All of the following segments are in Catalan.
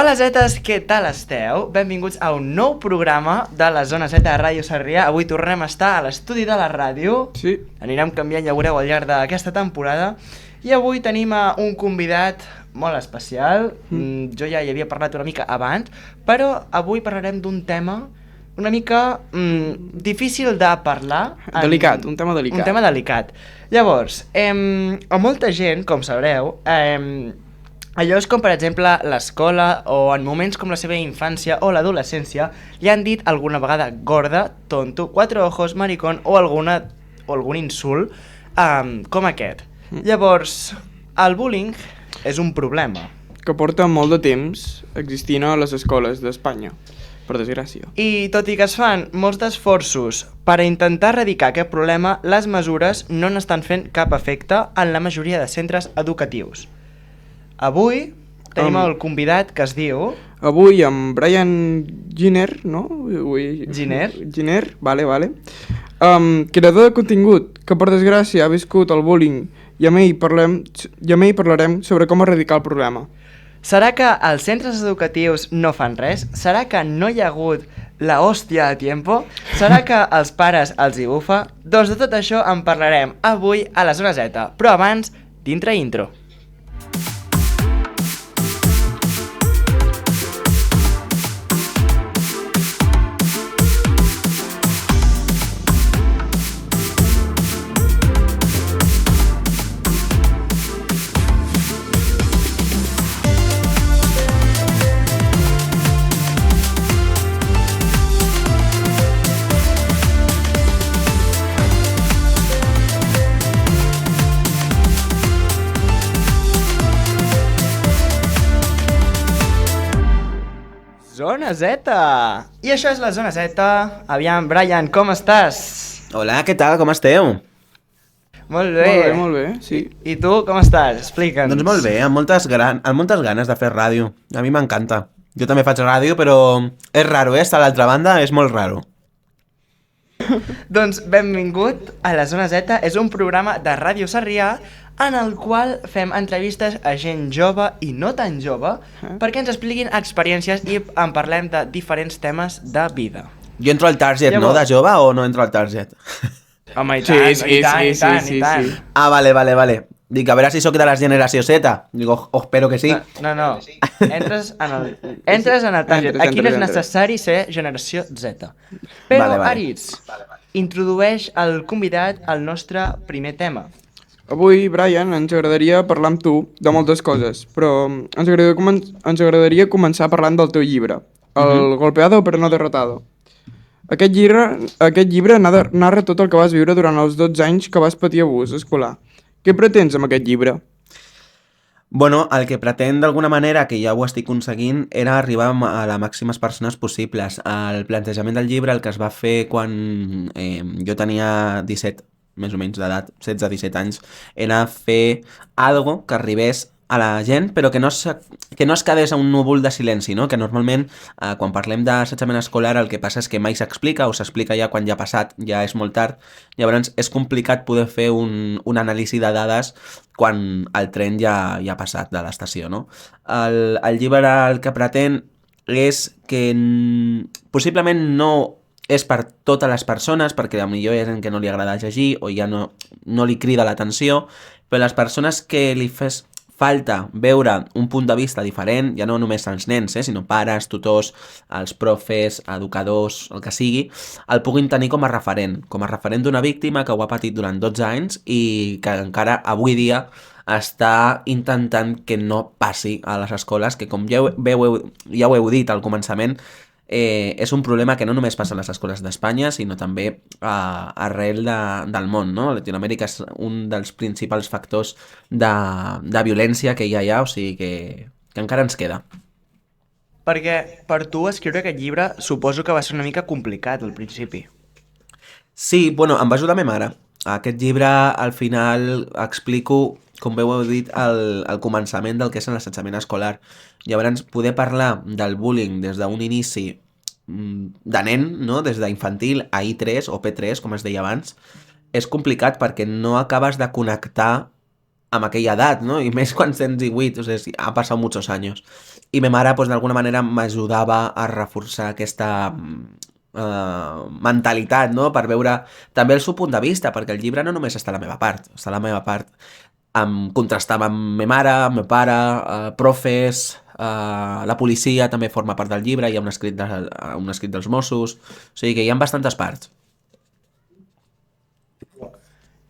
Hola Zetes, què tal esteu? Benvinguts a un nou programa de la Zona Z de Ràdio Sarrià. Avui tornem a estar a l'estudi de la ràdio. Sí. Anirem canviant, ja veureu, al llarg d'aquesta temporada. I avui tenim un convidat molt especial. Jo ja hi havia parlat una mica abans, però avui parlarem d'un tema una mica difícil de parlar. Delicat, un tema delicat. Un tema delicat. Llavors, a molta gent, com sabreu, allò és com, per exemple, l'escola o en moments com la seva infància o l'adolescència li han dit alguna vegada gorda, tonto, quatre ojos, maricón o algun insult com aquest. Llavors, el bullying és un problema. Que porta molt de temps existint a les escoles d'Espanya, per desgràcia. I tot i que es fan molts d'esforços per intentar erradicar aquest problema, les mesures no n'estan fent cap efecte en la majoria de centres educatius. Avui tenim el convidat que es diu... Avui amb Brian Giner, no? Giner? Giner, vale. Creador de contingut que per desgràcia ha viscut el bullying i amb ell parlarem sobre com erradicar el problema. Serà que els centres educatius no fan res? Serà que no hi ha hagut la hòstia a tiempo? Serà que als pares els hi bufa? Doncs de tot això en parlarem avui a la Zona Z, però abans, dintre intro. Zona Z! I això és la Zona Z. Aviam, Brian, com estàs? Hola, què tal? Com esteu? Molt bé. Molt bé, sí. I tu, com estàs? Explica'ns. Doncs molt bé, amb moltes ganes de fer ràdio. A mi m'encanta. Jo també faig ràdio, però és raro, estar a l'altra banda és molt raro. Doncs benvingut a la Zona Z. És un programa de Ràdio Sarrià en el qual fem entrevistes a gent jove i no tan jove perquè ens expliquin experiències i en parlem de diferents temes de vida. Jo entro al target, no? De jove o no entro al target? Home, i tant, Sí. Ah, vale. Dic, a veure si sóc de la generació Z. Digo, espero que sí. No. Entres en el target. Aquí no és necessari ser generació Z. Però, Vale. Aritz, introdueix el convidat al nostre primer tema. Avui, Brian, ens agradaria parlar amb tu de moltes coses, però ens agradaria començar parlant del teu llibre, El golpeado pero no derrotado. Aquest llibre narra tot el que vas viure durant els 12 anys que vas patir abús escolar. Què pretens amb aquest llibre? Bueno, el que pretén d'alguna manera, que ja ho estic aconseguint, era arribar a les màximes persones possibles. El plantejament del llibre, el que es va fer quan jo tenia 17, més o menys d'edat, 16-17 anys, era fer algo que arribés a la gent, però que no es quedés a un núvol de silenci, no? Que normalment, quan parlem d'assetjament escolar, el que passa és que mai s'explica, o s'explica ja quan ja ha passat, ja és molt tard, llavors és complicat poder fer un anàlisi de dades quan el tren ja ha passat de l'estació, no? El llibre el que pretén és que possiblement no és per totes les persones, perquè potser hi ha gent que no li agrada llegir o ja no li crida l'atenció, però les persones que li fes falta veure un punt de vista diferent, ja no només els nens, sinó pares, tutors, els profes, educadors, el que sigui, el puguin tenir com a referent d'una víctima que ho ha patit durant 12 anys i que encara avui dia està intentant que no passi a les escoles, que com ja ho heu dit al començament, és un problema que no només passa a les escoles d'Espanya, sinó també arrel del món, no? Latinoamèrica és un dels principals factors de violència que hi ha, o sigui que encara ens queda. Perquè per tu escriure aquest llibre suposo que va ser una mica complicat al principi. Sí, bueno, em va ajudar ma mare. Aquest llibre, al final, explico, com heu dit, el començament del que és l'assetjament escolar. Llavors, poder parlar del bullying des d'un inici de nen, no? Des d'infantil a I3 o P3, com es deia abans, és complicat perquè no acabes de connectar amb aquella edat, ¿no? Y més quan tens 18, o sea, ha passat muchos años. i ma mare doncs, d'alguna manera m'ajudava a reforçar aquesta mentalitat, no? Per veure també el seu punt de vista, perquè el llibre no només està a la meva part, està a la meva part contrastava amb ma mare, amb meu pare, profes, la policia també forma part del llibre, hi ha un escrit dels Mossos, o sigui que hi ha bastantes parts.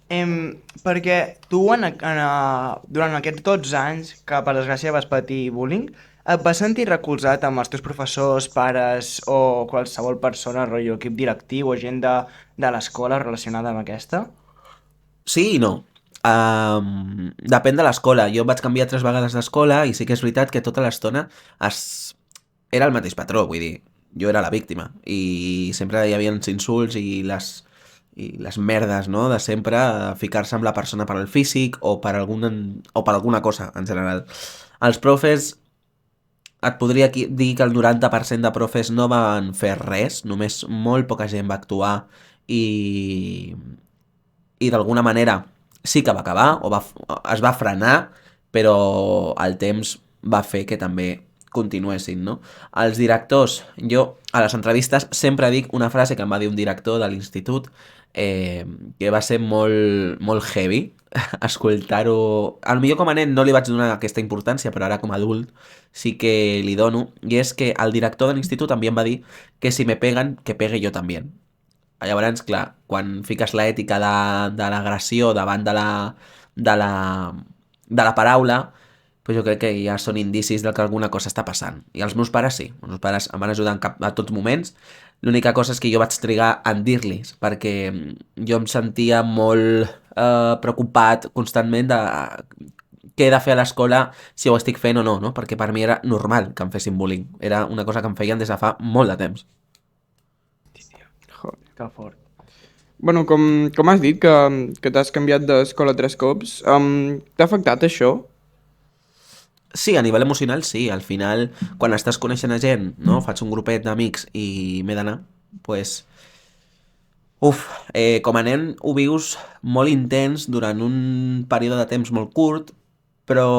Perquè tu durant aquests 12 anys, que per desgràcia vas patir bullying, et vas sentir recolzat amb els teus professors, pares o qualsevol persona, rotllo equip directiu o gent de l'escola relacionada amb aquesta? Sí i no. Depèn de l'escola. Jo vaig canviar 3 vegades d'escola i sí que és veritat que tota l'estona era el mateix patró, vull dir, jo era la víctima i sempre hi havia els insults i les merdes, no?, de sempre ficar-se amb la persona per al físic o per alguna cosa en general. Els profes, et podria dir que el 90% de profes no van fer res, només molt poca gent va actuar i d'alguna manera sí que va acabar, es va frenar, però el temps va fer que també continuessin, no? Els directors, jo a les entrevistes sempre dic una frase que em va dir un director de l'institut, que va ser molt, molt heavy escoltar-ho. Potser com a nen no li vaig donar aquesta importància, però ara com a adult sí que li dono, i és que el director de l'institut també em va dir que si me peguen, que pegue jo també. Llavors, clar, quan fiques l'ètica de l'agressió davant de la paraula, doncs jo crec que ja són indicis de que alguna cosa està passant. I els meus pares sí, els meus pares em van ajudar a tots moments. L'única cosa és que jo vaig trigar en dir-los, perquè jo em sentia molt preocupat constantment de què he de fer a l'escola, si ho estic fent o no, no? Perquè per mi era normal que em fessin bullying. Era una cosa que em feien des de fa molt de temps. Que fort. Bueno, com has dit que t'has canviat d'escola 3 cops, t'ha afectat això? Sí, a nivell emocional sí. Al final, quan estàs coneixent a gent, no? Faig un grupet d'amics i m'he d'anar, pues, com a nen ho vius molt intens durant un període de temps molt curt, però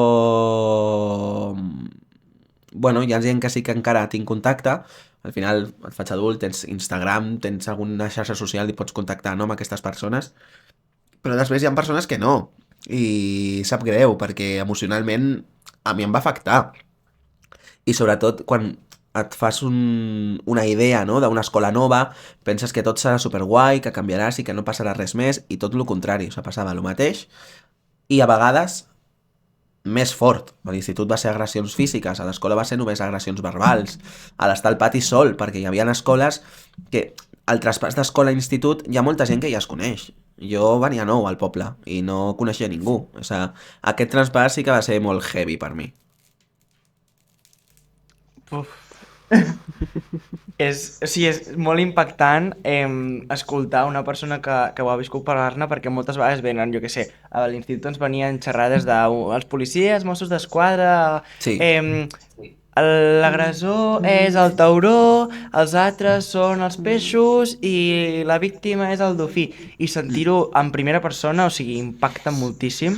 bueno, hi ha gent que sí que encara tinc contacte. Al final et faig adult, tens Instagram, tens alguna xarxa social i pots contactar, no, amb aquestes persones, però després hi ha persones que no, i sap greu perquè emocionalment a mi em va afectar, i sobretot quan et fas una idea, no?, d'una escola nova, penses que tot serà superguai, que canviaràs i que no passarà res més, i tot el contrari, o sigui, passava el mateix, i a vegades més fort. A l'institut va ser agressions físiques, a l'escola va ser només agressions verbals, a l'estar al pati sol, perquè hi havia escoles que al traspàs d'escola a institut hi ha molta gent que ja es coneix. Jo venia nou al poble i no coneixia ningú. O sigui, aquest traspàs sí que va ser molt heavy per mi. És molt impactant escoltar una persona que ho ha viscut parlar-ne, perquè moltes vegades venen, jo què sé, a l'institut ens venien xerrades dels policies, Mossos d'Esquadra, Sí. L'agressor és el tauró, els altres són els peixos i la víctima és el dofí. I sentir-ho en primera persona, o sigui, impacta moltíssim.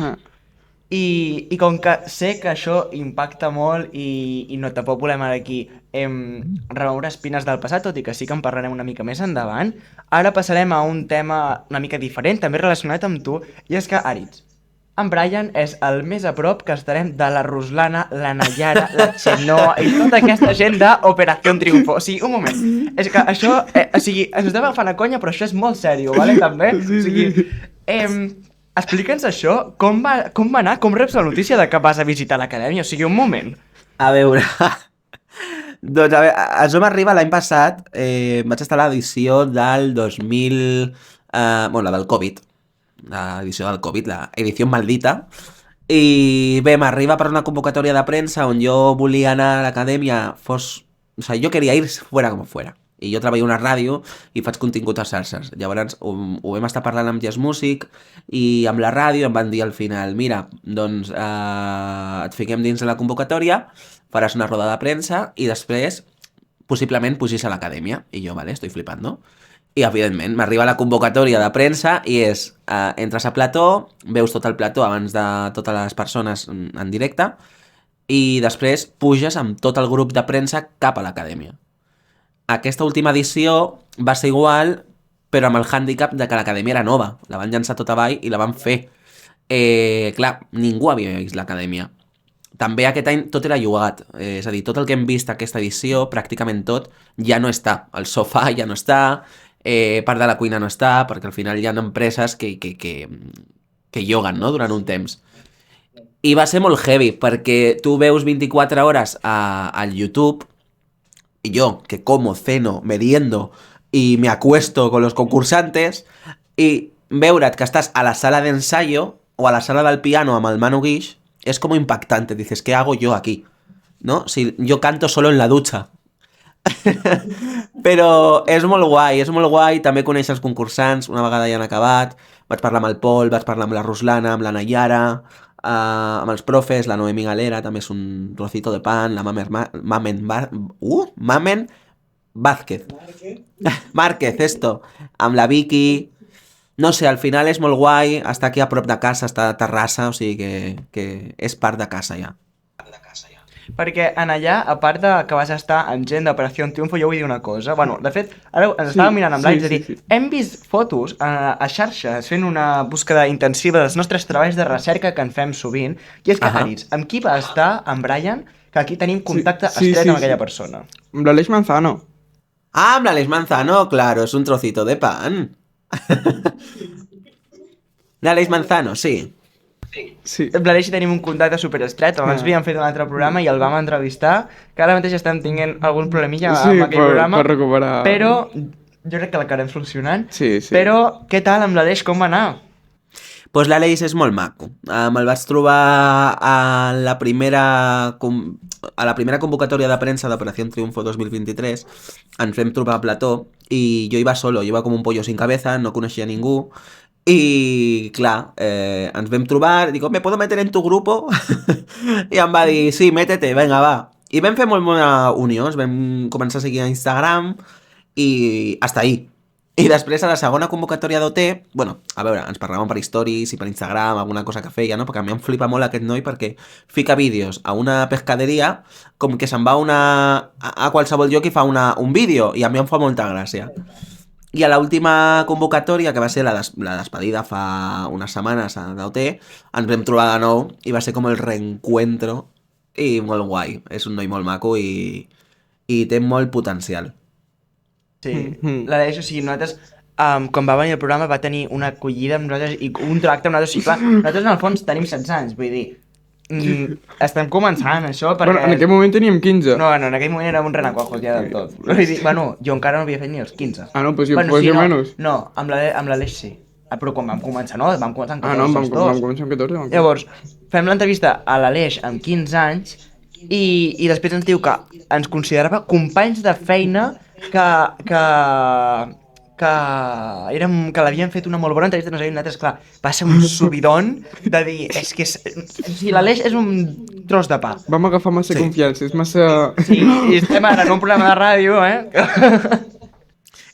I com que sé que això impacta molt i no tampoc volem ara aquí remoure espines del passat, tot i que sí que en parlarem una mica més endavant, ara passarem a un tema una mica diferent, també relacionat amb tu, i és que, Àrids, en Brian és el més a prop que estarem de la Ruslana, la Nayara, la Xenoa i tota aquesta gent d'Operació Triunfo. O sigui, un moment, és que això, o sigui, ens estem agafant a conya, però això és molt sèrio, vale, també? O sigui, explica'ns això, com va anar, com reps la notícia de que vas a visitar l'acadèmia? O sigui, un moment. A veure, doncs a veure, això m'arriba l'any passat, vaig estar a l'edició del 2000, bueno, la del Covid, l'edició del Covid, la edició maldita, i bé, m'arriba per una convocatòria de premsa on jo volia anar a l'acadèmia, o sigui, jo queria ir fuera como fuera. I jo treballo a una ràdio i faig contingut a xarxes. Llavors ho vam estar parlant amb Jazz Music i amb la ràdio em van dir al final, mira, doncs et fiquem dins de la convocatòria, faràs una roda de premsa i després possiblement pugis a l'acadèmia. I jo, vale, estoy flipando. I evidentment m'arriba la convocatòria de premsa i és, entres a plató, veus tot el plató abans de totes les persones en directe i després puges amb tot el grup de premsa cap a l'acadèmia. Aquesta última edició va ser igual, però amb el hàndicap de que l'acadèmia era nova. La van llançar tot avall i la van fer. Clar, ningú havia vist l'acadèmia. També aquest any tot era llogat, és a dir, tot el que hem vist aquesta edició, pràcticament tot, ja no està. El sofà ja no està, part de la cuina no està, perquè al final hi ha empreses que lloguen, no?, durant un temps. I va ser molt heavy, perquè tu veus 24 hores al YouTube, y yo, que como, ceno, meriendo y me acuesto con los concursantes, y veure't que estàs a la sala d'ensayo o a la sala del piano amb el Manu Guix, es como impactante. Dices, ¿qué hago yo aquí? ¿No? Si yo canto solo en la ducha. Però és molt guai, també conèixer els concursants, una vegada ja han acabat, vaig parlar amb el Pol, vaig parlar amb la Ruslana, amb la Nayara, amb els profes, la Noemi Galera, també és un trocito de pan, la Mamen Vázquez. Márquez, esto, amb la Vicky. No sé, al final és molt guai, està aquí a prop de casa, està a Terrassa, o sigui que és part de casa ja. Perquè en allà, a part de que vas estar amb gent d'Operació Triunfo, jo vull dir una cosa. Bueno, de fet, ara ens estàvem mirant amb l'Aix, és a dir, hem vist fotos a xarxes fent una búsqueda intensiva dels nostres treballs de recerca que en fem sovint, i és que, Aritz, amb qui va estar en Brian, que aquí tenim contacte estret amb aquella persona? Amb l'Aleix Manzano. Ah, amb l'Aleix Manzano, claro, es un trocito de pan. L'Aleix Manzano, sí. Sí. Amb l'Aleix tenim un contacte superestret, abans havíem fet un altre programa i el vam entrevistar, que ara mateix estem tenint algun problemilla amb aquell programa, per recuperar... però jo crec que l'acabarem solucionant. Sí. Però què tal amb l'Aleix, com va anar? Pues l'Aleix és molt maco. Me'l vaig trobar a la primera convocatòria de premsa d'Operació Triunfo 2023. Ens vam trobar a plató i jo iba solo, jo iba com un pollo sin cabeza, no coneixia ningú. I, clar, ens vam trobar, dic, ¿me puedo meter en tu grupo? I em va dir, sí, métete, venga, va. I vam fer molt bona unió, ens vam començar a seguir a Instagram i hasta ahí. I després a la segona convocatòria d'OT, bueno, a veure, ens parlàvem per stories i per Instagram, alguna cosa que feia, no? Perquè a mi em flipa molt aquest noi perquè fica vídeos a una pescaderia com que se'n va a qualsevol lloc i fa un vídeo, i a mi em fa molta gràcia. I a l'última convocatòria, que va ser la despedida fa unes setmanes d'OT, ens vam trobar de nou i va ser com el reencuentro i molt guai. És un noi molt maco i té molt potencial. Sí, l'Aleix, o sigui, nosaltres, quan va venir el programa va tenir una acollida amb nosaltres i un tracte amb nosaltres, o sigui, clar, nosaltres en el fons tenim 16 anys, vull dir, estem començant això perquè... Bueno, en aquell moment teníem 15. No, en aquell moment érem un renacuajos ja del tot. Vull dir, bueno, jo encara no havia fet ni els 15. Ah, no, pues jo, Bueno, pues sí, jo no, menys. no, amb l'Aleix sí. Però quan vam començar, no, vam començar amb 14 Ah, no, tots vam dos. començar amb 14. Llavors, fem l'entrevista a l'Aleix amb 15 anys i després ens diu que ens considerava companys de feina que l'havien fet una molt bona entrevista, no sabíem nosaltres, clar, va ser un subidon de dir, és que si l'Aleix és un tros de pa. Vam agafar massa confiança, és massa... Sí, i estem ara en un programa de ràdio,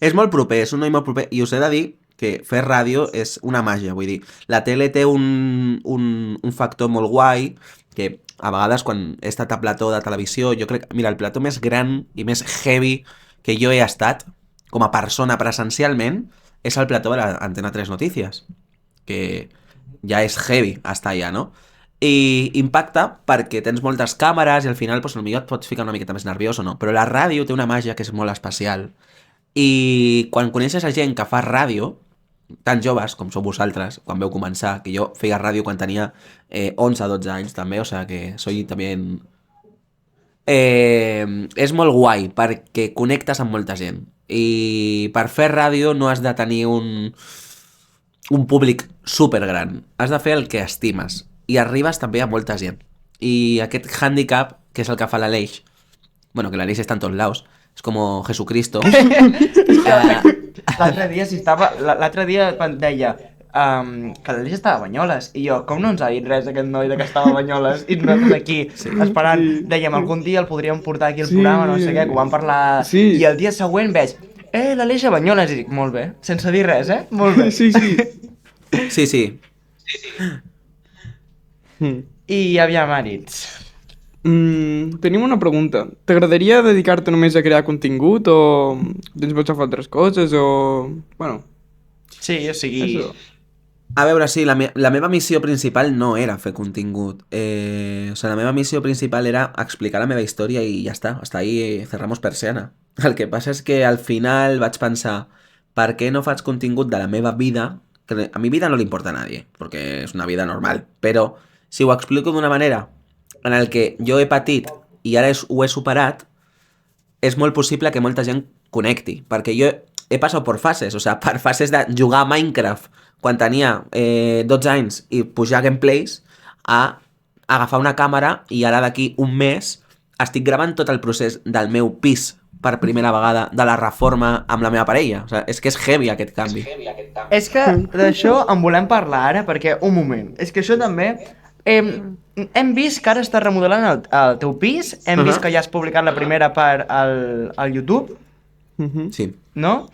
És molt proper, és un noi molt proper, i us he de dir que fer ràdio és una màgia, vull dir, la tele té un factor molt guai, que a vegades quan he estat a plató de televisió, jo crec, mira, el plató més gran i més heavy que jo he estat, com a persona presencialment, és el plató de l'Antena 3 Notícies, que ja és heavy estar allà, no? I impacta perquè tens moltes càmeres i al final potser et pots ficar una miqueta més nerviós o no, però la ràdio té una màgia que és molt especial. I quan coneixes a gent que fa ràdio, tan joves com sou vosaltres, quan veu començar, que jo feia ràdio quan tenia 11-12 anys també, o sigui que soy també... és molt guai perquè connectes amb molta gent i per fer ràdio no has de tenir un públic supergran, has de fer el que estimes i arribes també a molta gent i aquest handicap, que és el que fa l'Aleix, bueno, que l'Aleix està en tots laus, és com Jesucristo. L'altre dia quan deia que l'Aleix estava a Banyoles i jo, com no ens ha dit res aquest noi de que estava a Banyoles i nosaltres aquí esperant, dèiem algun dia el podríem portar aquí al programa, no sé què, que ho vam parlar i el dia següent veig l'Aleix a Banyoles i dic, molt bé, sense dir res, molt bé. Sí. I aviam, Aritz, Tenim una pregunta. T'agradaria dedicar-te només a crear contingut o tens pensat fer altres coses o... Bueno, Sí, o sigui... això. A veure, sí, la meva missió principal no era fer contingut. O sea, la meva missió principal era explicar la meva història i ja està. Hasta ahí cerramos persiana. El que passa és que al final vaig pensar per què no faig contingut de la meva vida, que a mi vida no li importa a nadie, perquè és una vida normal, però si ho explico d'una manera en el que jo he patit i ara ho he superat, és molt possible que molta gent connecti, perquè jo he passat per fases, o sigui, per fases de jugar a Minecraft quan tenia 12 anys i pujar gameplays a agafar una càmera i ara d'aquí un mes estic gravant tot el procés del meu pis per primera vegada, de la reforma amb la meva parella. O sigui, és que és heavy aquest canvi. És que d'això en volem parlar ara, perquè, un moment, és que això també... hem vist que ara estàs remodelant el teu pis, hem vist que ja has publicat la primera part al YouTube, Sí. no?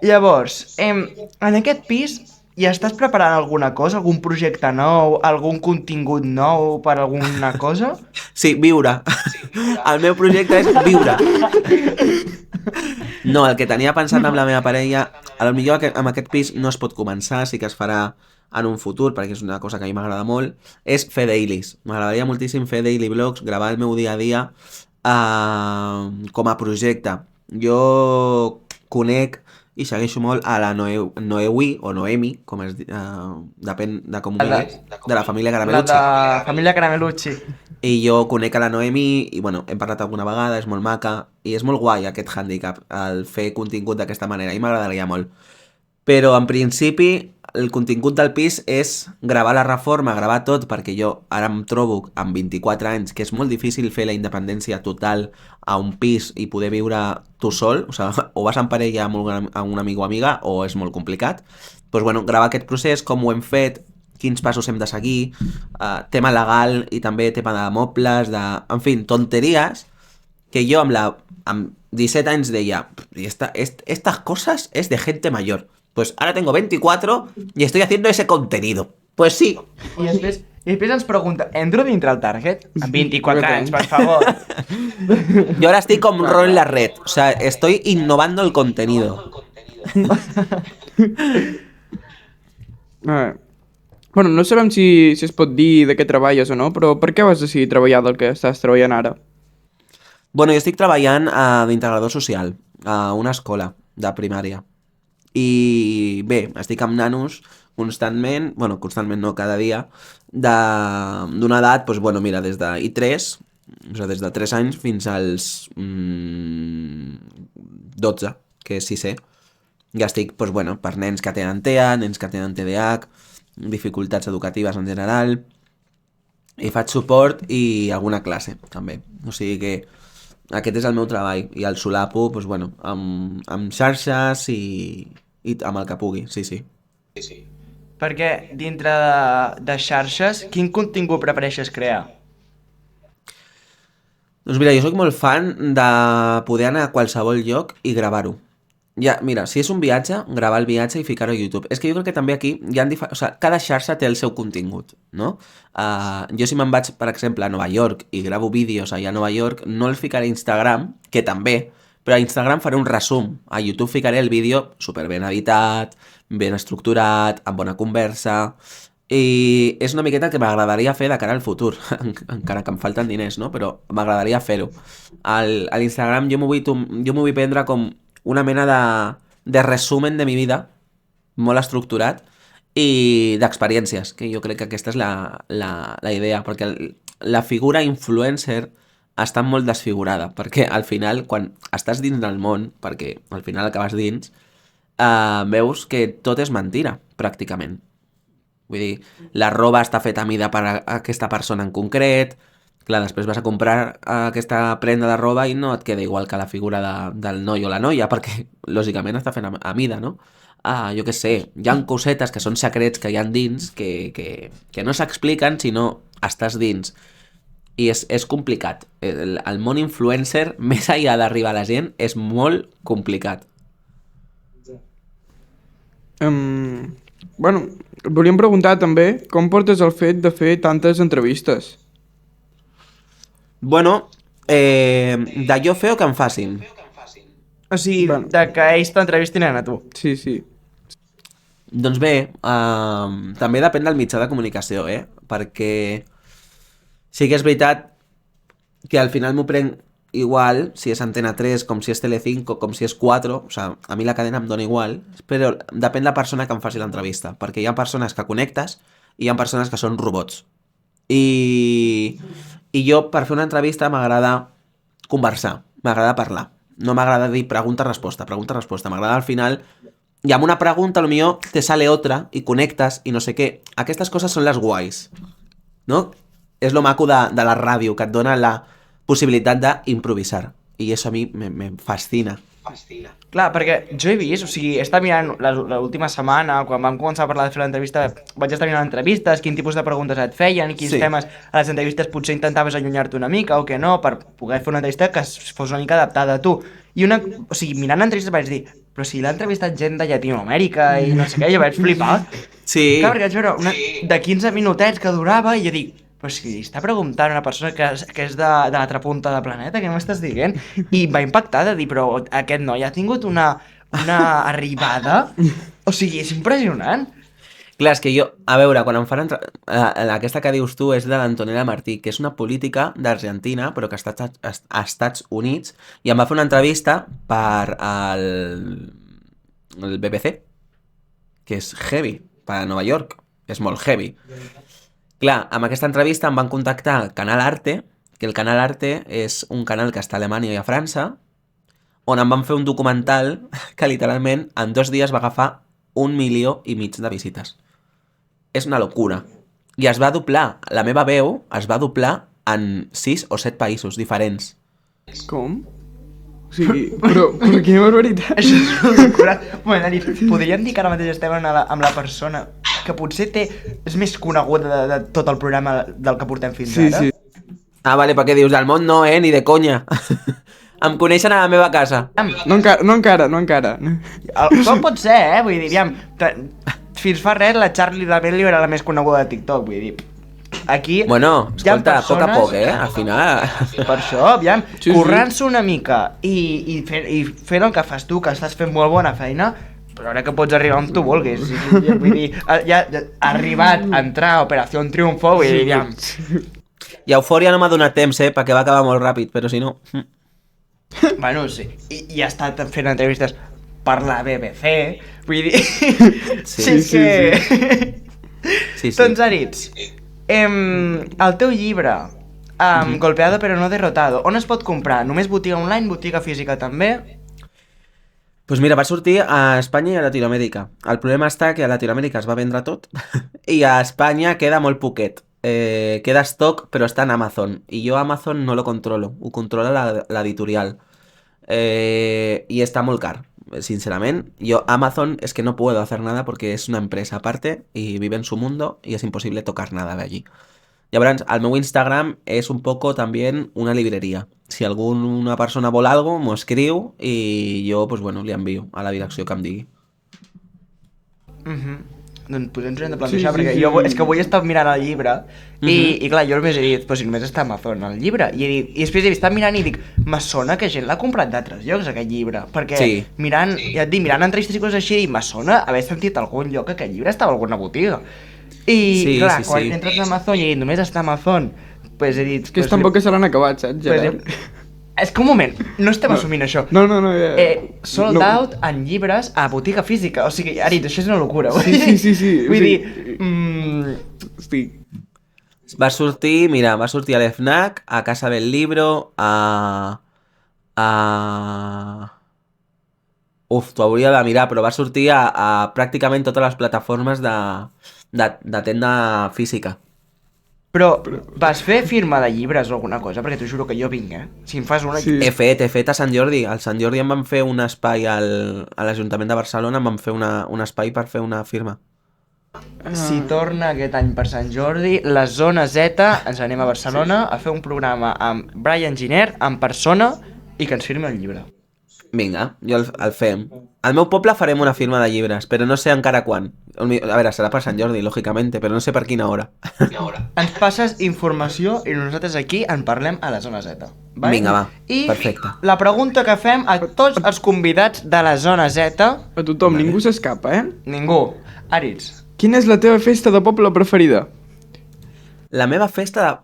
Llavors, en aquest pis ja estàs preparant alguna cosa, algun projecte nou, algun contingut nou per alguna cosa? Sí, viure. El meu projecte és viure. No, el que tenia pensat amb la meva parella, a lo millor amb aquest pis no es pot començar, sí que es farà en un futur, perquè és una cosa que a mi m'agrada molt, és fer dailies. M'agradaria moltíssim fer daily vlogs, gravar el meu dia a dia com a projecte. Jo conec i segueixo molt a la Noemi, o Noemi, com es depèn de com ho diguis, de la família La Caramellucci. de família Caramellucci. I jo conec a la Noemi i, bueno, hem parlat alguna vegada, és molt maca i és molt guai aquest handicap, el fer contingut d'aquesta manera, i m'agradaria molt. Però, en principi, el contingut del pis és gravar la reforma, gravar tot, perquè jo ara em trobo amb 24 anys, que és molt difícil fer la independència total a un pis i poder viure tu sol, o sigui, o vas en parella amb un amic o amiga, o és molt complicat. Doncs, bueno, gravar aquest procés, com ho hem fet, quins passos hem de seguir, tema legal i també tema de mobles, en fi, tonteries, que jo amb 17 anys deia, estas cosas es de gente mayor. Pues ahora tengo 24 y estoy haciendo ese contenido. Pues sí. I després ens pregunta, entro dintre el target? Amb 24 anys, per favor. Yo ahora estoy con rol en la red. O sea, estoy innovando el contenido. Bueno, no sabem si es pot dir de què treballes o no, però per què vas decidir treballar del que estàs treballant ara? Bueno, jo estic treballant d'integrador social a una escola de primària. I bé, estic amb nanos constantment, bueno, constantment no, cada dia, d'una edat, doncs, bueno, mira, des de I3, o sigui, des de 3 anys fins als 12, que és 6è. Ja estic, doncs, bueno, per nens que tenen TEA, nens que tenen TDAH, dificultats educatives en general, i faig suport i alguna classe, també. O sigui que aquest és el meu treball, i el solapo, doncs, bueno, amb xarxes i amb el que pugui, sí, sí. Perquè dintre de xarxes, quin contingut prefereixes crear? Doncs mira, jo sóc molt fan de poder anar a qualsevol lloc i gravar-ho. Ja, mira, si és un viatge, gravar el viatge i ficar-ho a YouTube. És que jo crec que també aquí hi ha o sigui, cada xarxa té el seu contingut, no? Jo si me'n vaig, per exemple, a Nova York i gravo vídeos allà a Nova York, no el ficaré a Instagram, que també, però a Instagram faré un resum. A YouTube ficaré el vídeo super ben editat, ben estructurat, amb bona conversa, i és una miqueta que m'agradaria fer de cara al futur, encara que em falten diners, no? Però m'agradaria fer-ho. A l'Instagram jo m'ho vull prendre com una mena de resumen de mi vida, molt estructurat, i d'experiències, que jo crec que aquesta és la idea, perquè la figura influencer està molt desfigurada, perquè al final, quan estàs dins del món, perquè al final acabes dins, veus que tot és mentira, pràcticament. Vull dir, la roba està feta a mida per a aquesta persona en concret. Clar, després vas a comprar aquesta prenda de roba i no et queda igual que la figura del noi o la noia, perquè lògicament està fent a mida, no? Jo què sé, hi ha cosetes que són secrets que hi ha dins que no s'expliquen si no estàs dins. I és complicat. El món influencer, més enllà d'arribar a la gent, és molt complicat. Bueno, et volíem preguntar també com portes el fet de fer tantes entrevistes? Bueno, d'allò feo que em facin. O sigui, Bueno. de que ells t'entrevistin a tu. Sí, sí. Doncs bé, també depèn del mitjà de comunicació, perquè sí que és veritat que al final m'ho prenc igual si és Antena 3, com si és Telecinco, com si és 4, o sigui, a mi la cadena em dona igual, però depèn la persona que em faci l'entrevista, perquè hi ha persones que connectes i hi ha persones que són robots. I jo, per fer una entrevista, m'agrada conversar, m'agrada parlar. No m'agrada dir pregunta-resposta, m'agrada al final i amb una pregunta potser te sale otra i connectes i no sé què. Aquestes coses són les guais, no? És lo maco de la ràdio, que et dona la possibilitat d'improvisar. I això a mi me fascina. Clar, perquè jo he vist, o sigui, he estat mirant l'última setmana, quan vam començar a parlar de fer l'entrevista, vaig estar mirant entrevistes, quin tipus de preguntes et feien i quins Sí. temes a les entrevistes potser intentaves allunyar-te una mica o que no, per poder fer una entrevista que fos una mica adaptada a tu. I o sigui, mirant entrevistes vaig dir, però si l'ha entrevistat gent de Llatinoamèrica i no sé què, jo vaig flipar. Sí. Clar, perquè vaig veure una de 15 minutets que durava i jo dic, però si està preguntant una persona que és de l'altra punta del planeta, què m'estàs dient? I em va impactar de dir, però aquest noi ha tingut una arribada, o sigui, és impressionant. Clar, és que jo, a veure, quan em fan... aquesta que dius tu és de l'Antonella Martí, que és una política d'Argentina, però que està a Estats Units, i em va fer una entrevista per el BBC, que és heavy, per a Nova York, és molt heavy. Clar, amb aquesta entrevista em van contactar al Canal Arte, que el Canal Arte és un canal que està a Alemanya i a França, on em van fer un documental que literalment en 2 dies va agafar 1,5 milió de visites. És una locura. I es va doblar, la meva veu es va doblar en 6 o 7 països diferents. Com? O sigui, però quina barbaritat. Això és una locura. Bueno, Dani, podríem dir que ara mateix estem amb la persona que potser és més coneguda de tot el programa del que portem fins Sí, ara. sí. Ah, vale, perquè dius, del món no, ni de conya. Em coneixen a la meva casa. No encara. Com pot ser, Vull dir, aviam, fins fa res la Charlie D'Amelio era la més coneguda de TikTok, vull dir. Aquí Bueno, hi ha escolta, a poc a persones- poc, al final... Per això, aviam, Sí, sí. currant-se una mica i fent el que fas tu, que estàs fent molt bona feina, però ara que pots arribar on tu vulguis. Vull dir, ja ha arribat a entrar a Operació Triunfo, vull dir, aviam. I Eufòria no m'ha donat temps, perquè va acabar molt ràpid, però si no... Bueno, sí, i ha estat fent entrevistes per la BBC, vull dir... Sí, és sí, que... Sí, sí. Doncs, Aritz, el teu llibre, Golpeado però no derrotado, on es pot comprar? Només botiga online, botiga física també? Pues mira, va sortir a Espanya i a Latinoamèrica. El problema està que a Latinoamèrica es va vendre tot i a Espanya queda molt poquet. Queda stock, però està en Amazon. I jo Amazon no lo controlo, ho controla l'editorial. Y está muy caro, sinceramente. Yo Amazon es que no puedo hacer nada porque es una empresa aparte y vive en su mundo y es imposible tocar nada de allí. Llavors, el meu Instagram és un poco también una librería. Si alguna persona vol algo, m'ho escriu i jo, pues bueno, li envio a la direcció que em digui. Doncs potser ens ho hem de Sí, plantejar, sí, perquè sí. jo és que avui he estat mirant el llibre i clar, jo només he dit, però si només està a Amazon el llibre, i després he estat mirant i dic, me sona que gent l'ha comprat d'altres llocs aquest llibre, perquè Sí. mirant, ja et dic, mirant entrevistes i coses així, me sona haver sentit a algun lloc que aquest llibre estava a alguna botiga. I Sí, clar, sí, quan sí. he entrat a Amazon i he dit, només està a Amazon, pues he dit... És que és tampoc que se l'han acabat, saps, Gerard? És que un moment, no estem assumint això. No, ja... Sold no. out en llibres a botiga física. O sigui, Arit, això és una locura. Sí. Vull o sigui, dir, Estic... Va sortir a l'FNAC, a Casa del Libro, Uf, t'ho hauria de mirar, però va sortir a pràcticament totes les plataformes de tenda física. però vas fer firma de llibres o alguna cosa? Perquè t'ho juro que jo vinc, Si em fas una... Sí. He fet a Sant Jordi. Al Sant Jordi em van fer un espai a l'Ajuntament de Barcelona, em van fer un espai per fer una firma. Si torna aquest any per Sant Jordi, la Zona Z, ens anem a Barcelona a fer un programa amb Brian Giner, en persona, i que ens firmi el llibre. Vinga, jo el fem. Al meu poble farem una firma de llibres, però no sé encara quan. A veure, serà per Sant Jordi, lògicament, però no sé per quina hora. Ens passes informació i nosaltres aquí en parlem a la zona Z. Vale? Vinga, va, I perfecte. la pregunta que fem a tots els convidats de la zona Z... A tothom, ningú s'escapa, Ningú. Aritz. Quina és la teva festa de poble preferida? La meva festa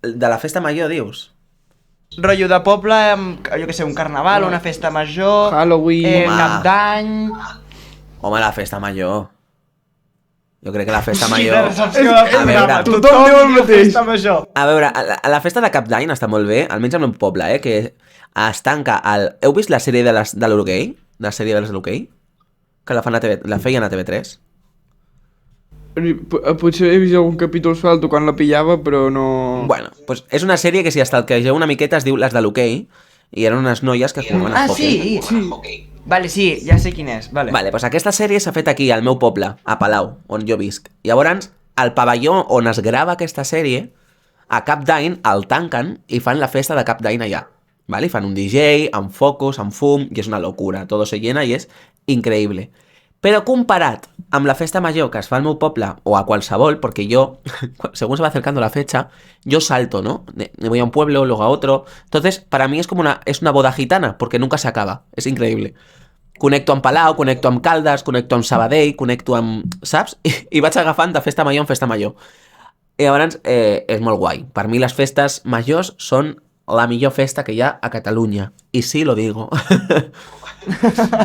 de la festa major, dius? Rotllo de poble, jo què sé, un carnaval, una festa major... Halloween... Home. Cap d'any... Home, la festa major. Jo crec que la festa Quina major... recepció de programa. veure, tothom diu el mateix. Festa major. A veure, la festa de Cap d'Any està molt bé, almenys al meu poble, que es tanca el... Heu vist la sèrie de l'hoquei? La sèrie de l'hoquei? Que la feien a TV3? Potser he vist algun capítol suelto quan la pillava, però no... Bueno, pues és una sèrie que si estalquegeu una miqueta es diu Les de l'hoquei, i eren unes noies que jugaven a hoquei. Sí. Vale, sí, ja sé quin és. Vale. Vale, pues aquesta sèrie s'ha fet aquí, al meu poble, a Palau, on jo visc. Llavors, el pavelló on es grava aquesta sèrie, a Cap d'Any el tanquen i fan la festa de Cap d'Any allà. Vale? I fan un DJ, amb focus, amb fum, i és una locura. Todo se llena i és increïble. Però comparat amb la festa major que es fa al meu poble, o a qualsevol, porque yo, según se va acercando la fecha, yo salto, ¿no? Me voy a un pueblo, luego a otro. Entonces, para mí es como una boda gitana, porque nunca se acaba. És increïble. Connecto amb Palau, connecto amb Caldes, connecto amb Sabadell, connecto amb... Saps? I vaig agafant de festa major en festa major. I llavors és molt guai. Per mi les festes majors són la millor festa que hi ha a Catalunya. I sí, lo digo.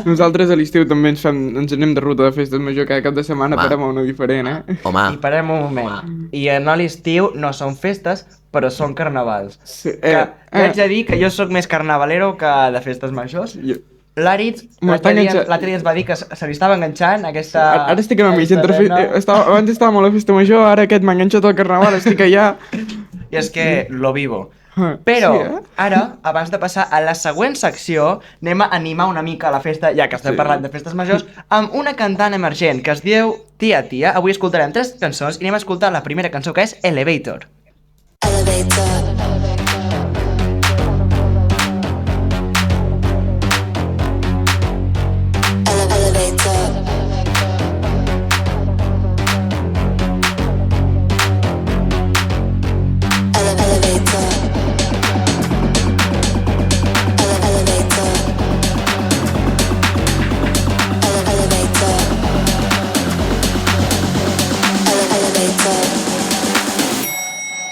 Nosaltres a l'estiu també ens anem de ruta de festes major cada cap de setmana, Va. parem a una diferent, Home, I parem un moment. I a l'estiu no són festes, però són carnavals. Sí, Que haig de dir que jo sóc més carnavalero que de festes majors. L'Aritz M'està enganxant. l'altre dia ens va dir que se li estava enganxant aquesta... Ara estic una mitja entre... aquesta nena. Abans estava molt a festa major, ara aquest m'ha enganxat al carnaval, estic allà... I és que lo vivo. Però, Sí, ara, abans de passar a la següent secció, anem a animar una mica la festa, ja que estem parlant de festes majors, amb una cantant emergent que es diu Tia Tia. Avui escoltarem 3 cançons i anem a escoltar la primera cançó, que és Elevator.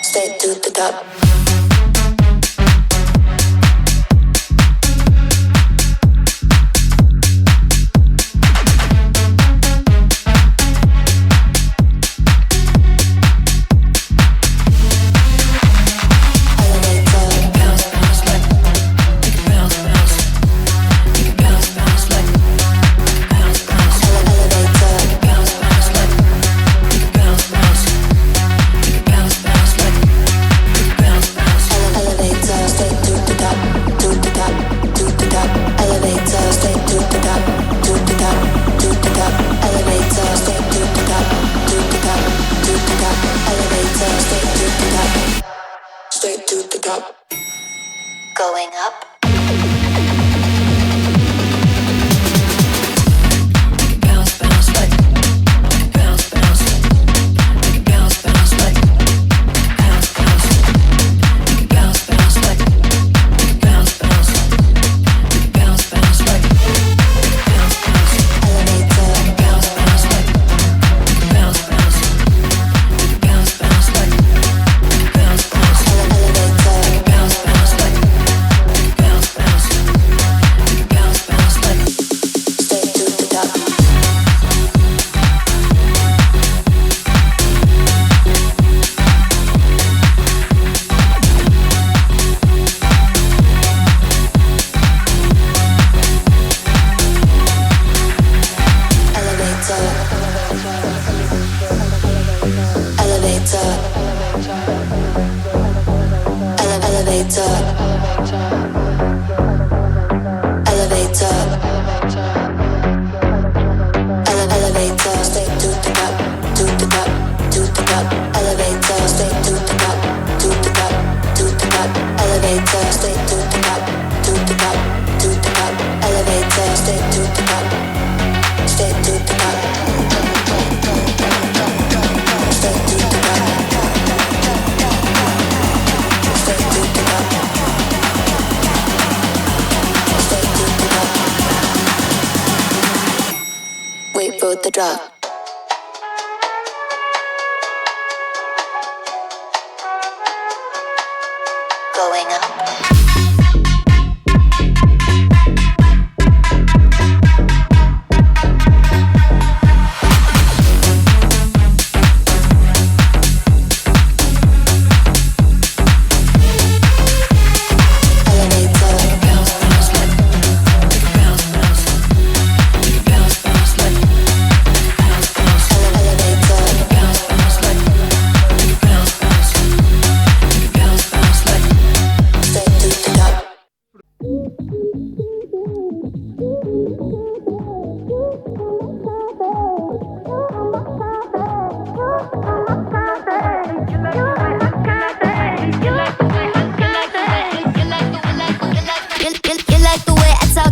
Straight to the top. Straight to the top. Going up. to the top. Going up.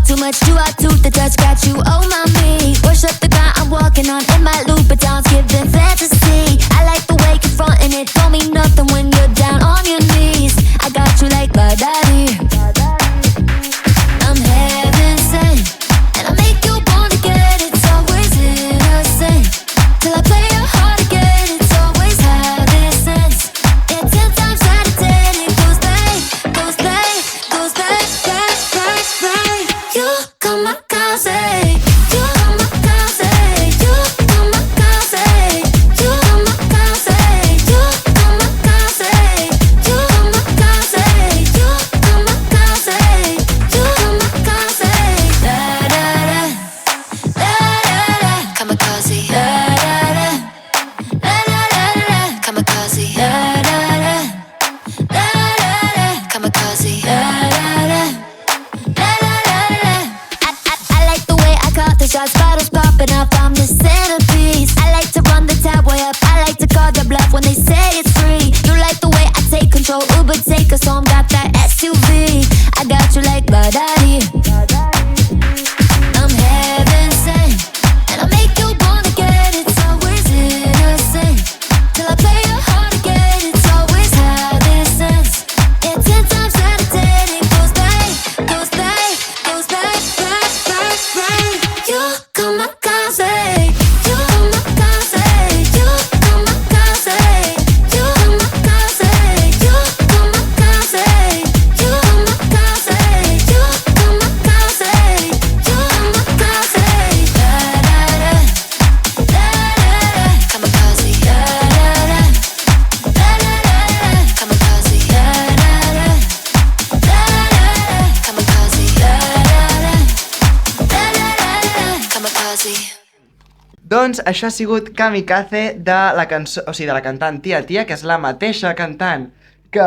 Too much, too hot to the touch, got you, oh mommy. Worship the ground I'm walking on in my Louboutins, giving fantasy. I like the way you're frontin' it, don't mean nothing when you're down on your knees. I got you like my daddy. I'm heaven sent, and I make you wanna get it. It's always innocent, till I play your heart again. It's always how this ends. Yeah, 10 times out of 10 it goes bang, goes bang, goes bang, bang, bang, bang. You kamikaze, you kamikaze, you kamikaze, you kamikaze, you kamikaze, you kamikaze, you kamikaze, you kamikaze. Da da da, da da da, kamikaze. Da da da, da da da, kamikaze. Da da da, da da da, kamikaze. Da da da. I like the way I call the shots, bottles popping up, I'm the centerpiece. I like to run the tab way up, I like to call the bluff when they say it's free. You like the way I take control, Uber take us home, got that SUV. I got you like my daddy. I'm heaven sent, and I make you wanna get it. It's always innocent, till I play your heart again. It's always how this ends. Yeah, 10 times out of 10 it goes bang, goes bang, goes bang, bang, bang, bang. You kamikaze, you kamikaze, you kamikaze, you kamikaze, you kamikaze, you kamikaze, you kamikaze, you kamikaze. Da da da, da da da, kamikaze. Da da da, da da da, kamikaze. Da da da, da da da, kamikaze. Da da da, kamikaze. Doncs això ha sigut Kamikaze de la cançó, o sigui, de la cantant Tia Tia, que és la mateixa cantant que...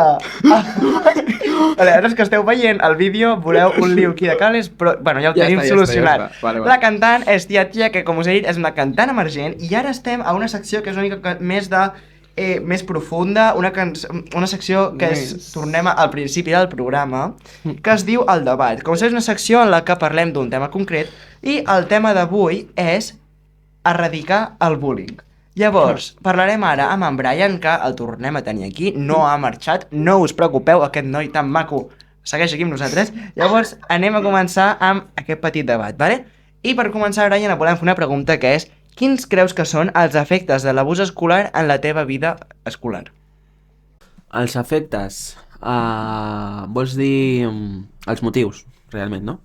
Vale, ara és que esteu veient el vídeo, veureu un liu aquí de cables, però bueno, ja ho tenim solucionat. Vale. La cantant és Tia Tia, que com us he dit és una cantant emergent, i ara estem a una secció que és una mica més de... més profunda, una secció que tornem al principi del programa, que es diu El Debat. Com és una secció en la que parlem d'un tema concret, i el tema d'avui és erradicar el bullying. Llavors, parlarem ara amb en Brian, que el tornem a tenir aquí, no ha marxat, no us preocupeu, aquest noi tan maco segueix aquí amb nosaltres. Llavors, anem a començar amb aquest petit debat, vale? I per començar, Brian, et volem fer una pregunta, que és: quins creus que són els efectes de l'abús escolar en la teva vida escolar? Els efectes... vols dir els motius, realment, no?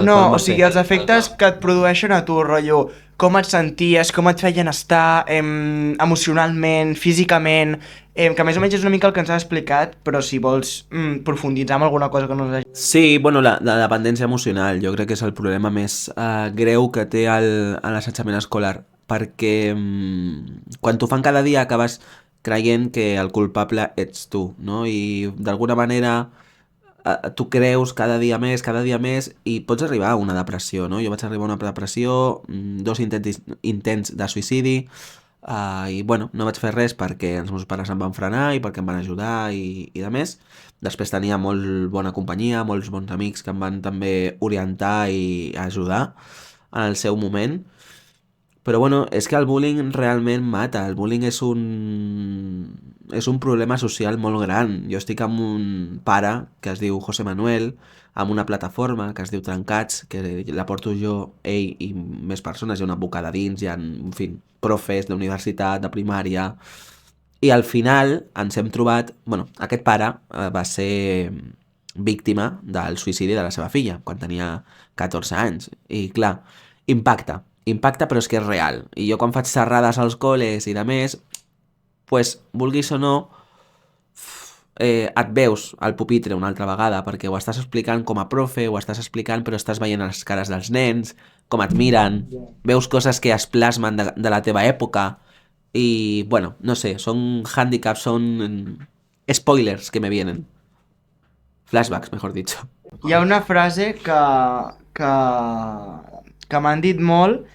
No, o sigui, els efectes que et produeixen a tu, rotllo, com et senties, com et feien estar emocionalment, físicament, que més o menys és una mica el que ens has explicat, però si vols profunditzar en alguna cosa que no us hagi... Sí, bueno, la dependència emocional jo crec que és el problema més greu que té l'assetjament escolar, perquè quan t'ho fan cada dia acabes creient que el culpable ets tu, no? I d'alguna manera tu creus cada dia més i pots arribar a una depressió, no? Jo vaig arribar a una depressió, 2 intents de suïcidi, i bueno, no vaig fer res perquè els meus pares em van frenar i perquè em van ajudar i de més. Després tenia molt bona companyia, molts bons amics que em van també orientar i ajudar en el seu moment, Però bueno, és que el bullying realment mata. El bullying és un problema social molt gran. Jo estic amb un pare que es diu José Manuel, amb una plataforma que es diu Trencats, que la porto jo, ell i més persones. Hi ha una bocada dins, hi ha, en fi, profes d'universitat, de primària... I al final ens hem trobat... Bueno, aquest pare va ser víctima del suïcidi de la seva filla quan tenia 14 anys. I clar, impacta però és que és real. I jo quan faig xerrades als col·les i de més, pues, vulguis o no, et veus al pupitre una altra vegada perquè ho estàs explicant com a profe, ho estàs explicant però estàs veient les cares dels nens, com et miren, veus coses que es plasmen de la teva època i, bueno, no sé, són hàndicaps, són spoilers que me vienen. Flashbacks, mejor dicho. Hi ha una frase que, que m'han dit molt,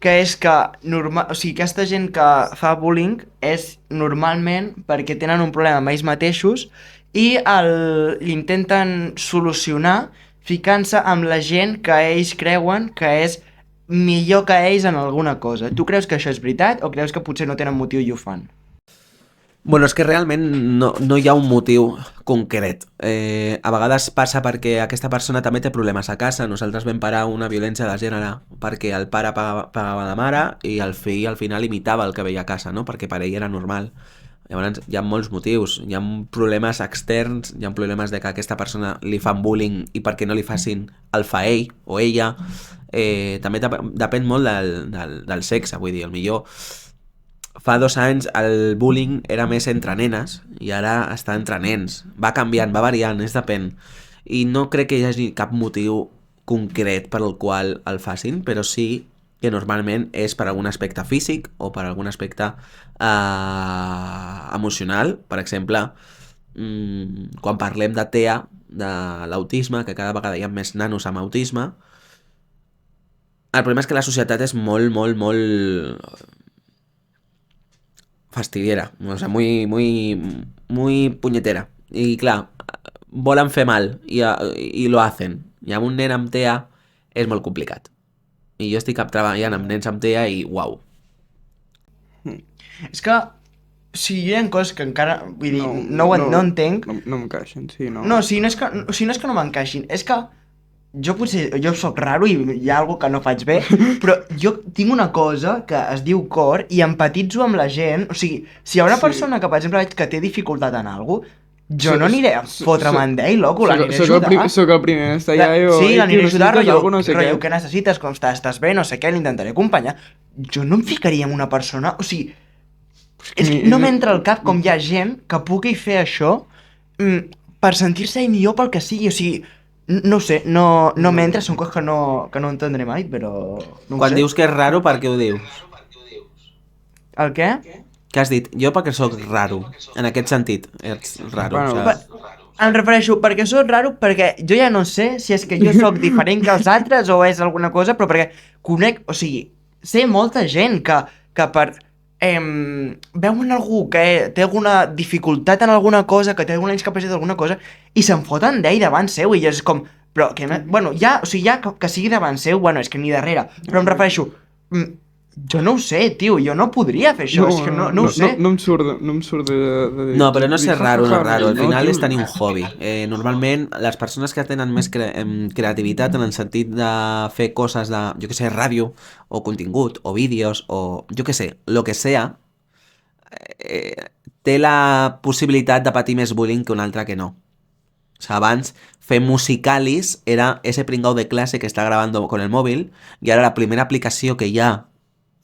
que és que o sigui, aquesta gent que fa bullying és normalment perquè tenen un problema amb ells mateixos i l'intenten solucionar ficant-se amb la gent que ells creuen que és millor que ells en alguna cosa. Tu creus que això és veritat o creus que potser no tenen motiu i ho fan? Bueno, és que realment no hi ha un motiu concret. A vegades passa perquè aquesta persona també té problemes a casa. Nosaltres vam parar una violència de gènere perquè el pare pagava la mare i el fill al final imitava el que veia a casa, no? Perquè per ell era normal. Llavors hi ha molts motius, hi ha problemes externs, hi ha problemes de que a aquesta persona li fan bullying i perquè no li facin el fa ell o ella. També depèn molt del sexe, vull dir, millor fa 2 anys el bullying era més entre nenes i ara està entre nens. Va canviant, va variant, depèn. I no crec que hi hagi cap motiu concret per al qual el facin, però sí que normalment és per algun aspecte físic o per algun aspecte emocional. Per exemple, quan parlem de TEA, de l'autisme, que cada vegada hi ha més nanos amb autisme, el problema és que la societat és molt fastidiera, o sea, muy punyetera. I clar, volen fer mal i lo hacen. I amb un nen amb TEA és molt complicat. I jo estic treballant amb nens amb TEA i uau. És que, si hi ha coses que encara, vull dir, no entenc. No m'encaixen, sí, no. No, no és que no m'encaixin, és que jo soc raro i hi ha alguna que no faig bé, però jo tinc una cosa que es diu cor i empatitzo amb la gent. O sigui, si hi ha una persona que, per exemple, veig que té dificultat en alguna cosa, jo no aniré a fotre'm en d'ell, loco, l'aniré a ajudar. Soc el primer en estar allà. Sí, l'aniré a ajudar, rotllo, què necessites, com estàs bé, no sé què, l'intentaré acompanyar. Jo no em ficaria en una persona, o sigui, és que no m'entra al cap com hi ha gent que pugui fer això per sentir-se millor pel que sigui, o sigui, no ho sé, no m'entra, són coses que no entendré mai, però no ho sé. Quan dius que és raro, per què ho dius? El què? Què has dit? Jo perquè sóc raro, en aquest sentit, ets raro. Bueno, em refereixo, perquè sóc raro, perquè jo ja no sé si és que jo sóc diferent que els altres o és alguna cosa, però perquè conec, o sigui, sé molta gent que per veuen algú que té alguna dificultat en alguna cosa, que té alguna incapacitat en alguna cosa, i se'n foten d'ell davant seu, i és com, però, bueno, ja, o sigui, ja que sigui davant seu, bueno, és que ni darrere, però em refereixo, jo no ho sé, tio, jo no podria fer això, és que no ho sé. No em surt de... No, però no ser raro, al final és tenir un hobby. Normalment, les persones que tenen més creativitat en el sentit de fer coses de, jo que sé, ràdio, o contingut, o vídeos, o jo que sé, lo que sea, té la possibilitat de patir més bullying que un altre que no. O sea, abans fer musicalis era ese pringao de clase que està gravant con el mòbil i ara la primera aplicació que hi ha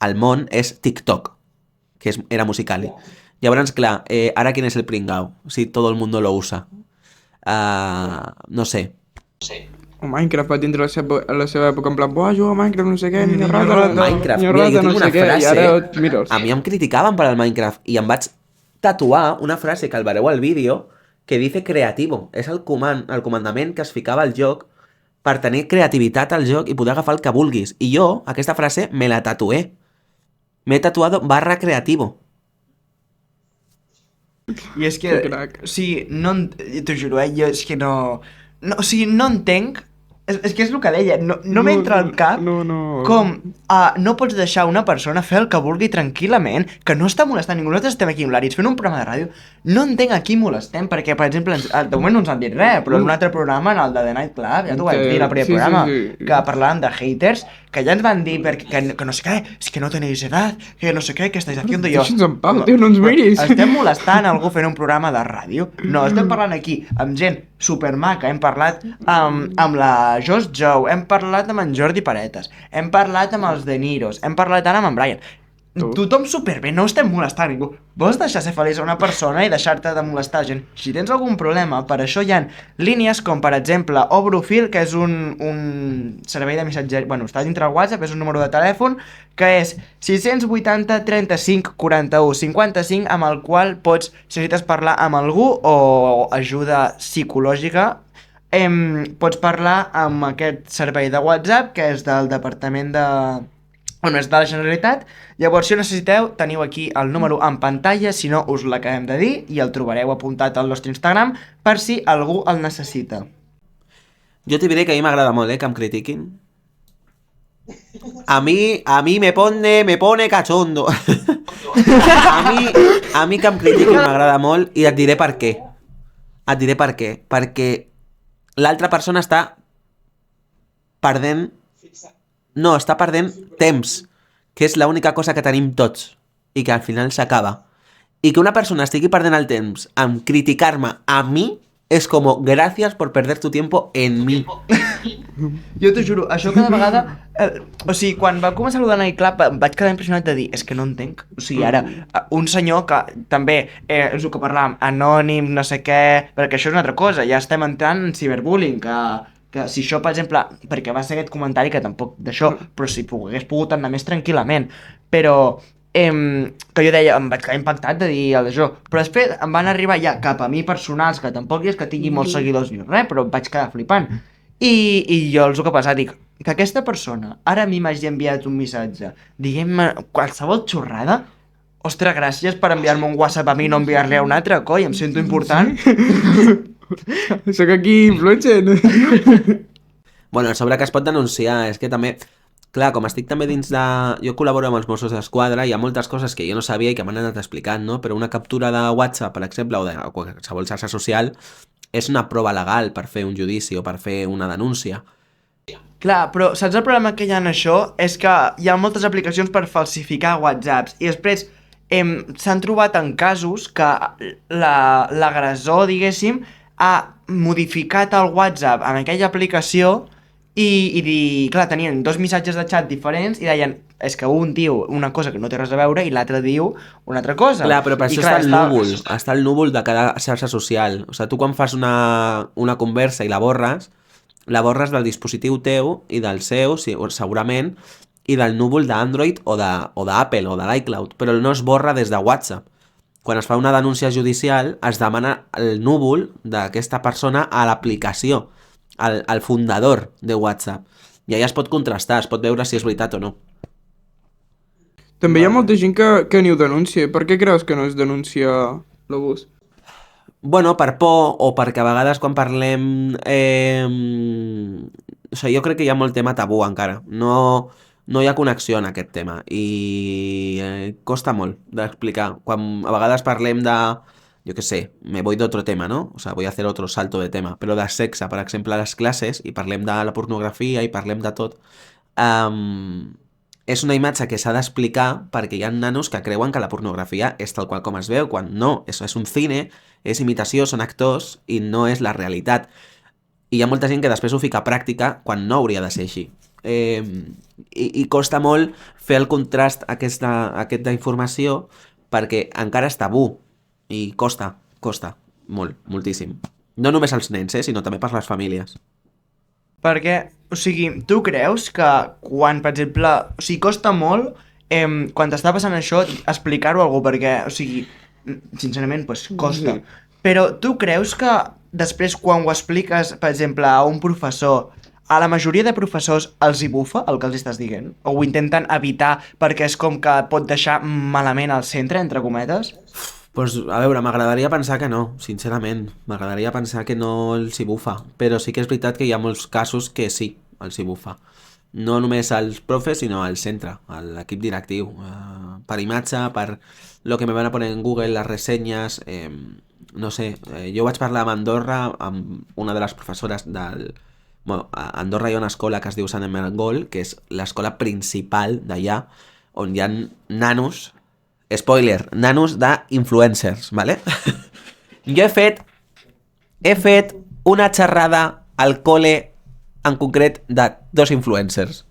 al món és TikTok, que era Musical.ly. Llavors, clar, ara quin és el pringao? Si tot el mundo lo usa. No sé. O Minecraft va tindre la seva època en plan, buah, jugo a Minecraft, no sé què, niño rata, Minecraft, mira, jo tinc una frase, a mi em criticaven per al Minecraft i em vaig tatuar una frase que el veureu al vídeo que dice creativo. És el comandament que es ficava al joc per tenir creativitat al joc i poder agafar el que vulguis. I jo, aquesta frase, me la tatué. M'he tatuado /creativo. I és que, o sigui, no, t'ho juro, jo és que no, o sigui, no entenc És que és el que deia, no m'entra al cap com no pots deixar una persona fer el que vulgui tranquil·lament, que no està molestant ningú. Nosaltres estem aquí amb l'Aritz fent un programa de ràdio, no entenc a qui molestem, perquè, per exemple, de moment no ens han dit res, però en un altre programa, en el de The Night Club, ja t'ho vaig dir al primer programa, que parlàvem de haters, que ja ens van dir que no sé què, és que no tenéis edat, que no sé què, que estáis haciendo jo. Deixa'ns en pau, tio, no ens miris. Estem molestant algú fent un programa de ràdio? No, estem parlant aquí amb gent supermaca, hem parlat amb la Joss Joe, hem parlat amb en Jordi Paretas, hem parlat amb els De Niros, hem parlat ara amb en Brian. Tothom superbé, no estem molestant ningú. Vols deixar ser feliç a una persona i deixar-te de molestar gent? Si tens algun problema, per això hi ha línies com, per exemple, Obrofil, que és un servei de missatgeria, bueno, està dintre el WhatsApp, és un número de telèfon, que és 680 35 41 55, amb el qual pots, si necessites parlar amb algú o ajuda psicològica, pots parlar amb aquest servei de WhatsApp, que és del Departament de... Bueno, és de la Generalitat. Llavors, si ho necessiteu, teniu aquí el número en pantalla, si no us l'acabem de dir, i el trobareu apuntat al nostre Instagram per si algú el necessita. Jo t'hi diré que a mi m'agrada molt, que em critiquin. A mi me pone cachondo. a mi que em critiquin m'agrada molt i et diré per què. Perquè l'altra persona està perdent temps, que és l'única cosa que tenim tots i que al final s'acaba. I que una persona estigui perdent el temps en criticar-me a mi és com, gràcies per perder tu tiempo en mi. Jo t'ho juro, això cada vegada... o sigui, quan va començar a The Night Club vaig quedar impressionat de dir, és que no entenc. O sigui, ara, un senyor que també és el que parlàvem, anònim, no sé què... Perquè això és una altra cosa, ja estem entrant en ciberbullying, que si això, per exemple, perquè va ser aquest comentari que tampoc d'això, però si hagués pogut anar més tranquil·lament, però que jo deia, em vaig quedar impactat de dir això, però després em van arribar ja cap a mi personals, que tampoc és que tingui molts seguidors ni res, però em vaig quedar flipant. I jo els ho que ha passat, dic, que aquesta persona ara a mi m'hagi enviat un missatge, diguem-me qualsevol xorrada, ostres, gràcies per enviar-me un WhatsApp a mi i no enviar-li a un altre, coi, em sento important. Soc aquí influencer. Bueno, sobre que es pot denunciar, és que també... Clar, com estic també dins de... Jo col·laboro amb els Mossos d'Esquadra, hi ha moltes coses que jo no sabia i que m'han anat explicant, no? Però una captura de WhatsApp, per exemple, o de qualsevol xarxa social, és una prova legal per fer un judici o per fer una denúncia. Clar, però saps el problema que hi ha en això? És que hi ha moltes aplicacions per falsificar WhatsApps i després s'han trobat en casos que l'agressor, diguéssim, ha modificat el WhatsApp en aquella aplicació i clar, tenien dos missatges de xat diferents i deien, és que un diu una cosa que no té res a veure i l'altre diu una altra cosa. Clar, però per això està el núvol de cada xarxa social. O sigui, tu quan fas una conversa i la borres del dispositiu teu i del seu, segurament, i del núvol d'Android o d'Apple o de l'iCloud, però no es borra des de WhatsApp. Quan es fa una denúncia judicial, es demana el núvol d'aquesta persona a l'aplicació, al fundador de WhatsApp. I allà es pot contrastar, es pot veure si és veritat o no. També hi ha molta gent que ni ho denuncia. Per què creus que no es denuncia l'abús? Bueno, per por o perquè a vegades quan parlem... O sigui, jo crec que hi ha molt tema tabú encara. No hi ha connexió en aquest tema i costa molt d'explicar. Quan a vegades parlem de... Yo qué sé, me voy de otro tema, ¿no? O sea, voy a hacer otro salto de tema. Però de sexe, per exemple, a les classes, i parlem de la pornografia i parlem de tot, és una imatge que s'ha d'explicar perquè hi ha nanos que creuen que la pornografia és tal qual com es veu, quan no, és un cine, és imitació, són actors i no és la realitat. I hi ha molta gent que després ho fica a pràctica quan no hauria de ser així. I costa molt fer el contrast aquesta informació perquè encara és tabú. I costa molt, moltíssim. No només als nens, sinó també per les famílies. Perquè, o sigui, tu creus que quan, per exemple, o sigui, costa molt quan t'està passant això explicar-ho a algú, perquè, o sigui, sincerament, pues, costa. Però tu creus que després quan ho expliques, per exemple, a un professor, a la majoria de professors els hi bufa el que els estàs dient? O ho intenten evitar perquè és com que pot deixar malament al centre, entre cometes? Pues, a veure, m'agradaria pensar que no, sincerament. M'agradaria pensar que no els hi bufa, però sí que és veritat que hi ha molts casos que sí, els hi bufa. No només als profes, sinó al centre, a l'equip directiu. Per imatge, per lo que me van a poner en Google, les ressenyes... no sé, jo vaig parlar amb Andorra, amb una de les professores del... Bueno, a Andorra hi ha una escola que es diu Sant Ermengol, que és l'escola principal d'allà, on hi ha nanos... Spoiler, nanos d'influencers, ¿vale? Jo he fet una xerrada al col·le en concret de 2 influencers.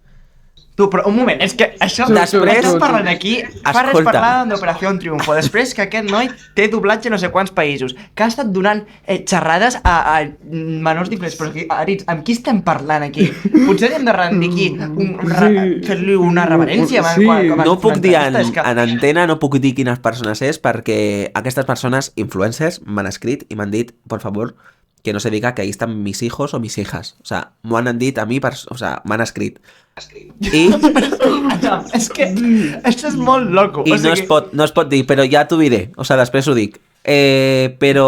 Tu, però un moment, és que això... Després- Estàs parlant aquí, fa res Escolta. parlant d'Operació Triunfo, després que aquest noi té doblatge a no sé quants països, que ha estat donant xerrades a menors d'influents, però aquí, Aritz, amb qui estem parlant aquí? Potser hem de rendir aquí, fer-li una reverència Sí. No puc dir en És que... antena, no puc dir quines persones és, perquè aquestes persones, influencers, m'han escrit i m'han dit, por favor, que no se diga que ahí están mis hijos o mis hijas. O sea, m'ho han dit a mi, o sea, m'han escrit. I, És que això és molt loco. i no es pot dir, però ja t'ho diré. O sea, després ho dic. Però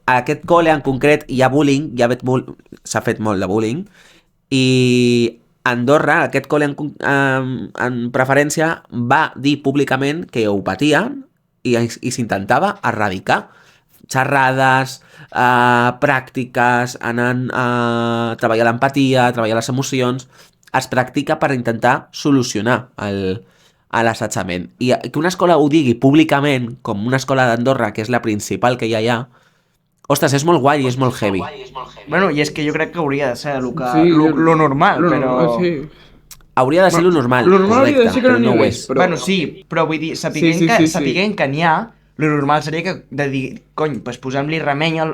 a aquest col·le en concret hi ha bullying, s'ha fet molt de bullying, i Andorra, aquest col·le en preferència, va dir públicament que ho patien i s'intentava erradicar. Xerrades, pràctiques, anant a treballar l'empatia, a treballar les emocions, es practica per intentar solucionar l'assetjament. I que una escola ho digui públicament, com una escola d'Andorra, que és la principal que hi ha allà, ostres, és molt guai i és molt heavy. Bueno, i és que jo crec que hauria de ser Sí, lo normal, però... Sí. Hauria de ser lo normal, Lo normal hauria de correcte, ser que però no no n'hi ho hagués, és. però- Bueno, sí, però vull dir, sapiguent, Sí. sapiguent que n'hi ha, lo normal seria que de dir, cony, doncs posem-li remei a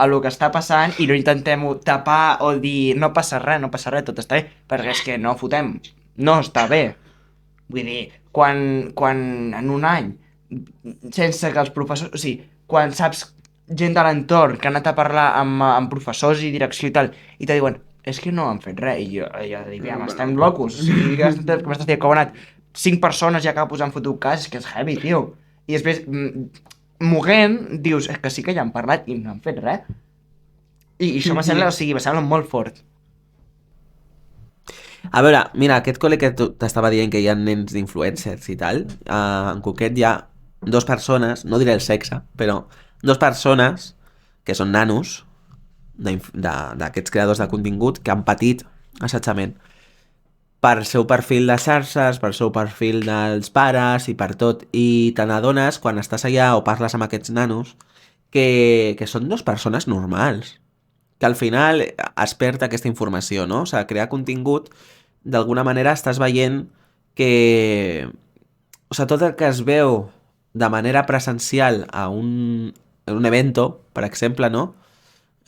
lo que està passant i no intentem tapar o dir no passa res, tot està bé, perquè és que no fotem, no està bé. Vull dir, quan en un any, sense que els professors... O sigui, quan saps gent de l'entorn que ha anat a parlar amb professors i direcció i tal, i te diuen, és que no han fet res, i jo dic, ja, estem locos, o sigui, que m'estàs dient que han anat 5 persones ja acaba posant fotut cas, és que és heavy, tio. I després, moguent, dius, és que sí que ja han parlat i no han fet res. I això va semblar molt fort. A veure, mira, aquest col·le que t'estava dient que hi ha nens d'influencers i tal, en concret hi ha 2 persones, no diré el sexe, però 2 persones que són nanos d'aquests creadors de contingut que han patit assetjament per seu perfil de xarxes, per seu perfil dels pares i per tot. I te n'adones quan estàs allà o parles amb aquests nanos que són 2 persones normals, que al final es perd aquesta informació, no? O sigui, crear contingut, d'alguna manera estàs veient que... O sigui, tot el que es veu de manera presencial en un evento, per exemple, no?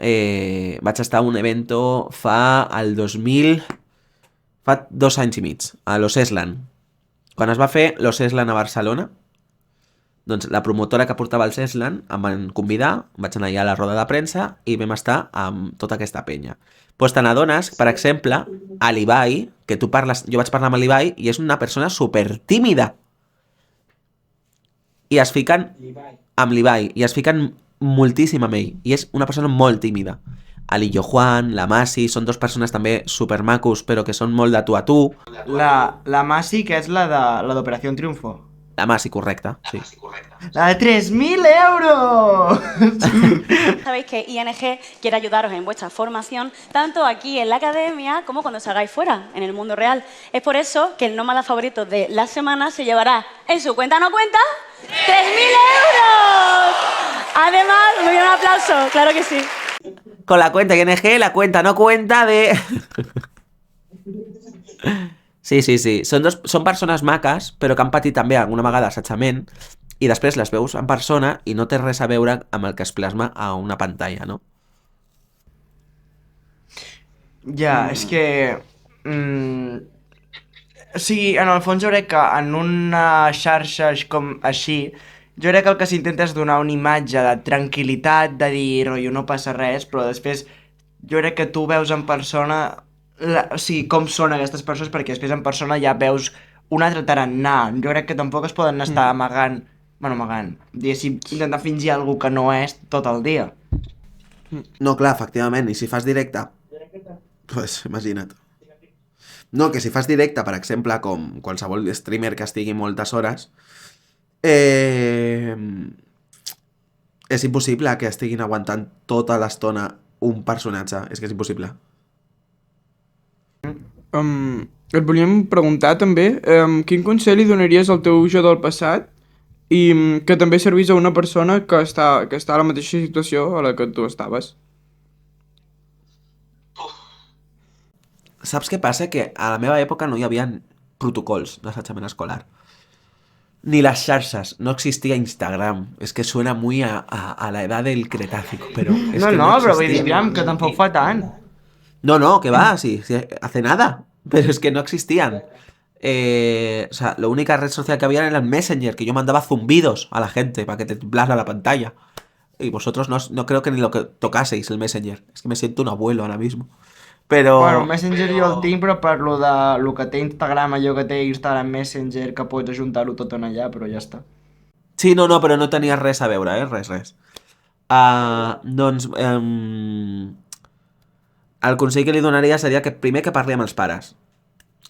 Vaig estar a un evento fa 2 anys i mig, a l'Os Eslan. Quan es va fer l'Os Eslan a Barcelona, doncs la promotora que portava el Eslan em van convidar, vaig anar allà a la roda de premsa i vam estar amb tota aquesta penya. Doncs te n'adones, per exemple, a l'Ibai, que tu parles, jo vaig parlar amb l'Ibai i és una persona super tímida. I es fiquen amb l'Ibai, i es fiquen moltíssim amb ell, i és una persona molt tímida. L'Illo Juan, la Masi, són 2 persones també supermacos, però que són molt de tu a tu. La Masi, que és la d'Operació Triunfo. La Masi, correcte, sí. ¡La de 3.000 euros! Sabéis que ING quiere ayudaros en vuestra formación, tanto aquí en la academia como cuando salgáis fuera, en el mundo real. Es por eso que el nómada favorito de la semana se llevará en su cuenta no cuenta 3.000 euros. Además, muy bien, un aplauso, claro que sí. Con la cuenta ING, la cuenta no cuenta de... Sí. Són persones maques, però que han patit també alguna vegada assetjament, i després les veus en persona i no té res a veure amb el que es plasma a una pantalla, no? Ja, és que... O sigui, en el fons jo crec que en una xarxa com així, jo crec que el que s'intenta és donar una imatge de tranquil·litat, de dir, rotllo, no passa res, però després jo crec que tu veus en persona, o sigui, com són aquestes persones, perquè després en persona ja veus un altre tarannà. Jo crec que tampoc es poden estar amagant Bueno, amagant. Diguéssim, intentar fingir algú que no és tot el dia. No, clar, efectivament, i si fas directe? Pues imagina't. No, que si fas directe, per exemple, com qualsevol streamer que estigui moltes hores, és impossible que estiguin aguantant tota l'estona un personatge. És que és impossible. Et volíem preguntar també quin consell li donaries al teu jo del passat i que també servís a una persona que està a la mateixa situació a la que tu estaves. Saps què passa? Que a la meva època no hi havia protocols d'assetjament escolar. Ni las xarxes, no existia Instagram. És que suena muy a la edad del Cretácico, però és No, que no, però vull dir, existia. aviam, que tampoc fa tant. No, que va, sí, hace nada. Pero es que no existían. O sea, la única red social que había era el Messenger, que yo mandaba zumbidos a la gente para que te temblara la pantalla. Y vosotros no creo que ni lo que tocaseis el Messenger. Es que me siento un abuelo ahora mismo. Però... Bueno, Messenger jo el tinc, però parlo de lo que té Instagram, allò que té Instagram Messenger, que pots ajuntar-ho tot en allà, però ja està. Sí, no, però no tenia res a veure, res. Doncs... el consell que li donaria seria que primer que parli amb els pares,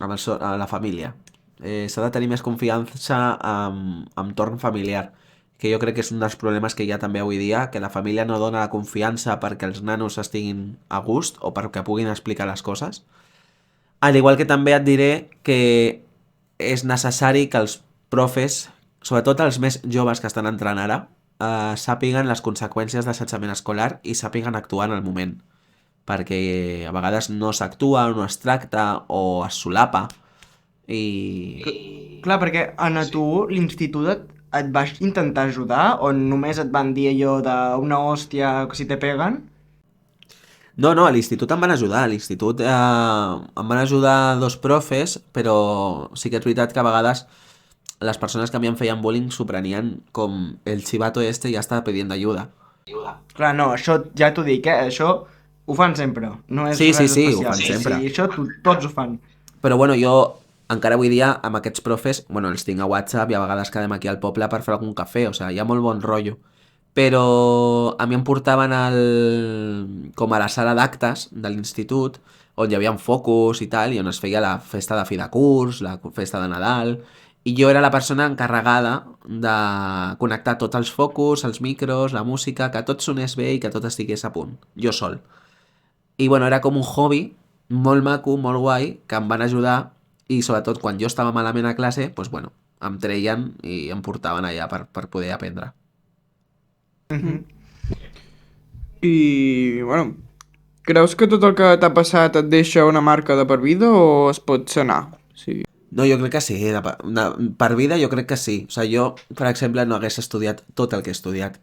amb la família. S'ha de tenir més confiança amb entorn familiar, que jo crec que és un dels problemes que hi ha també avui dia, que la família no dona la confiança perquè els nanos estiguin a gust o perquè puguin explicar les coses. Al igual que també et diré que és necessari que els profes, sobretot els més joves que estan entrant ara, sàpiguen les conseqüències d'assetjament escolar i sàpiguen actuar en el moment. Perquè a vegades no s'actua, no es tracta o es solapa i... Clar, perquè a tu l'institut et vas intentar ajudar o només et van dir allò d'una hòstia que si te peguen? No, a l'institut em van ajudar. A l'institut em van ajudar dos profes, però sí que és veritat que a vegades les persones que a mi em feien bullying s'ho prenien com el chivato este ja està pidiendo ayuda. Clar, no, això ja t'ho dic, això ho fan sempre. No és Sí, res sí, especial. ho fan sempre. Sí, això tots ho fan. Però bueno, jo encara avui dia amb aquests profes, bueno, els tinc a WhatsApp i a vegades quedem aquí al poble per fer algun cafè, o sigui, hi ha molt bon rotllo. Però a mi em portaven com a la sala d'actes de l'institut, on hi havia focus i tal, i on es feia la festa de fi de curs, la festa de Nadal, i jo era la persona encarregada de connectar tots els focus, els micros, la música, que tot sonés bé i que tot estigués a punt, jo sol. I bueno, era com un hobby molt maco, molt guai, que em van ajudar i sobretot quan jo estava malament a classe, doncs bueno, em treien i em portaven allà per poder aprendre. I, bueno, creus que tot el que t'ha passat et deixa una marca de per vida o es pot sanar? Sí. No, jo crec que sí, per vida jo crec que sí. O sigui, jo, per exemple, no hagués estudiat tot el que he estudiat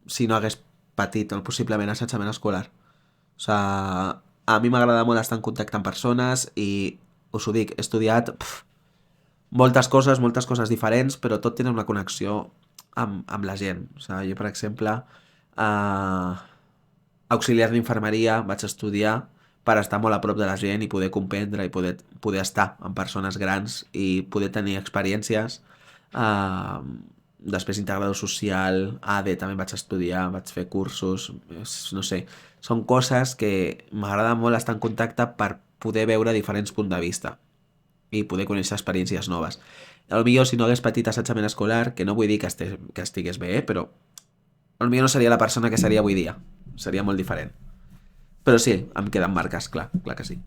si no hagués patit el possiblement assetjament escolar. O sigui, a mi m'agrada molt estar en contacte amb persones i, us ho dic, he estudiat moltes coses diferents, però tot tenen una connexió amb la gent. O sigui, jo, per exemple, auxiliar d'infermeria vaig estudiar per estar molt a prop de la gent i poder comprendre i poder estar amb persones grans i poder tenir experiències. Després integrador social, AD també vaig estudiar, vaig fer cursos, no sé, són coses que m'agrada molt estar en contacte per poder veure diferents punts de vista i poder conèixer experiències noves. Potser si no hagués patit assetjament escolar, que no vull dir que estigués bé, però potser no seria la persona que seria avui dia, seria molt diferent. Però sí, em queden marques, clar que sí.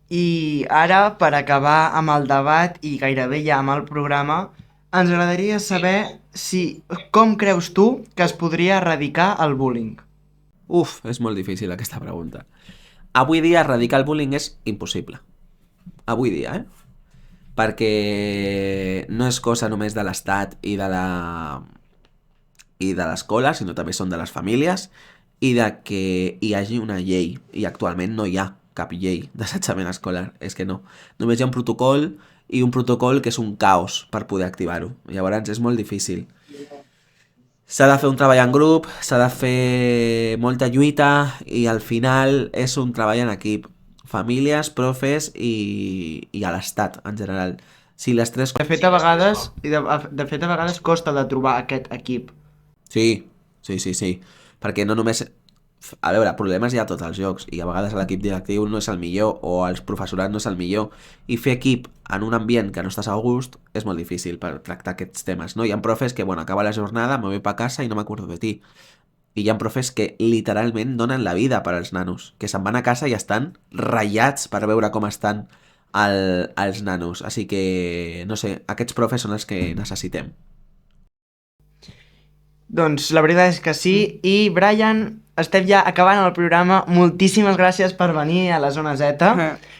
I ara, per acabar amb el debat i gairebé ja amb el programa, ens agradaria saber com creus tu que es podria erradicar el bullying? Uf, és molt difícil aquesta pregunta. Avui dia erradicar el bullying és impossible. Avui dia, perquè no és cosa només de l'Estat i de l'escola, sinó també són de les famílies i de que hi hagi una llei. I actualment no hi ha cap llei d'assetjament escolar. És que no. Només hi ha un protocol i un protocol que és un caos per poder activar-ho. Llavors és molt difícil. S'ha de fer un treball en grup, s'ha de fer molta lluita i al final és un treball en equip. Famílies, profes i a l'Estat en general. Si les tres... De fet, a vegades costa de trobar aquest equip. Sí. Perquè no només... A veure, problemes hi ha a tots els jocs i a vegades l'equip directiu no és el millor o el professorat no és el millor i fer equip en un ambient que no estàs a gust és molt difícil per tractar aquests temes, no? Hi ha profes que, bueno, acaba la jornada, me voy pa casa i no m'acordo de ti. I hi ha profes que literalment donen la vida per als nanos, que se'n van a casa i estan ratllats per veure com estan els nanos. Així que, no sé, aquests profes són els que necessitem. Doncs la veritat és que sí. I Brian, estem ja acabant el programa. Moltíssimes gràcies per venir a la Zona Z.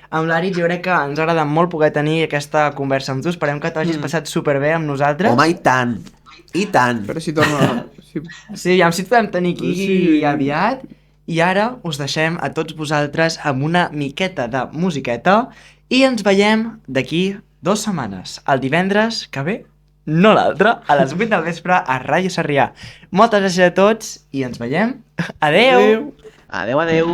Amb l'Àrit jo crec que ens agrada molt poder tenir aquesta conversa amb tu. Esperem que t'hagis passat superbé amb nosaltres. Home, i tant! I tant! Però si torna... Sí, ja si et podem tenir aquí aviat. I ara us deixem a tots vosaltres amb una miqueta de musiqueta i ens veiem d'aquí 2 setmanes, el divendres que ve, no l'altre, a les 8 del vespre a Ràdio Sarrià. Moltes gràcies a tots i ens veiem. Adeu! Adeu!